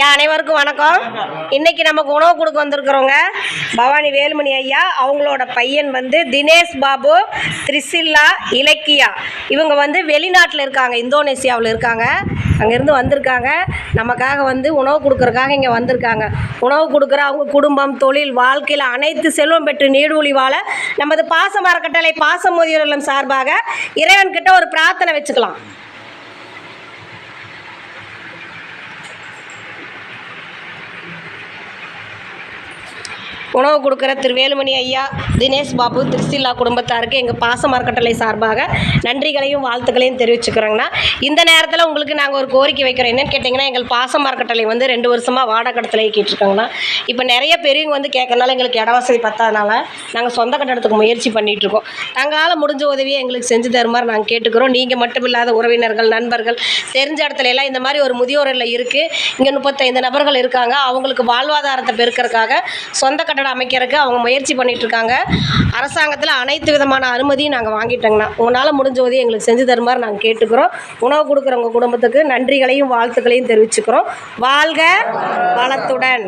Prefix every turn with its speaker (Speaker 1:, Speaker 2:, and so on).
Speaker 1: அனைவருக்கும் வணக்கம். இன்னைக்கு நமக்கு உணவு கொடுக்க வந்திருக்கிறவங்க பவானி வேலுமணி ஐயா, அவங்களோட பையன் தினேஷ் பாபு, திரிசில்லா, இலக்கியா. இவங்க வெளிநாட்டில் இருக்காங்க, இந்தோனேசியாவில் இருக்காங்க. அங்கேருந்து வந்திருக்காங்க, நமக்காக உணவு கொடுக்குறக்காக இங்கே வந்திருக்காங்க. உணவு கொடுக்குற அவங்க குடும்பம், தொழில், வாழ்க்கையில் அனைத்து செல்வம் பெற்று நீடூழி வாழ நமது பாசம் அறக்கட்டளை பாசம் முதியோர் சார்பாக இறைவன்கிட்ட ஒரு பிரார்த்தனை வச்சுக்கலாம். உணவு கொடுக்குற திரு வேலுமணி ஐயா, தினேஷ் பாபு, திரிசில்லா குடும்பத்தாருக்கு எங்கள் பாசம் அறக்கட்டளை சார்பாக நன்றிகளையும் வாழ்த்துக்களையும் தெரிவிச்சுக்கிறோங்கண்ணா. இந்த நேரத்தில் உங்களுக்கு நாங்கள் ஒரு கோரிக்கை வைக்கிறோம். என்னென்னு கேட்டிங்கன்னா, எங்கள் பாசம் அறக்கட்டளை 2 வருஷமாக வாடகை கட்டத்தில் இயக்கிட்டுருக்காங்கண்ணா. இப்போ நிறைய பெரியவங்க கேட்கறனால எங்களுக்கு இட வசதி பத்தாதனால நாங்கள் சொந்த கட்டடத்துக்கு முயற்சி பண்ணிகிட்ருக்கோம். தங்களால் முடிஞ்ச உதவியை எங்களுக்கு செஞ்சு தருமாறு நாங்கள் கேட்டுக்கிறோம். நீங்கள் மட்டும் இல்லாத உறவினர்கள், நண்பர்கள், தெரிஞ்ச இடத்துல எல்லாம் இந்த மாதிரி ஒரு முதியோர் இல்லம் இருக்குது. இங்கே 35 நபர்கள் இருக்காங்க. அவங்களுக்கு வாழ்வாதாரத்தை பெருக்கிறதுக்காக சொந்த கட்டடம் அமைக்கிறதுக்கு அவங்க முயற்சி பண்ணிட்டு இருக்காங்க. அரசாங்கத்தில் அனைத்து விதமான அனுமதியும் நாங்கள் வாங்கிட்டோங்கண்ணா. உங்களால் முடிஞ்ச உதவி எங்களுக்கு செஞ்சு தருமாறு நாங்கள் கேட்டுக்கிறோம். உணவு கொடுக்குறவங்க குடும்பத்துக்கு நன்றிகளையும் வாழ்த்துக்களையும் தெரிவிச்சுக்கிறோம். வாழ்க வளத்துடன்.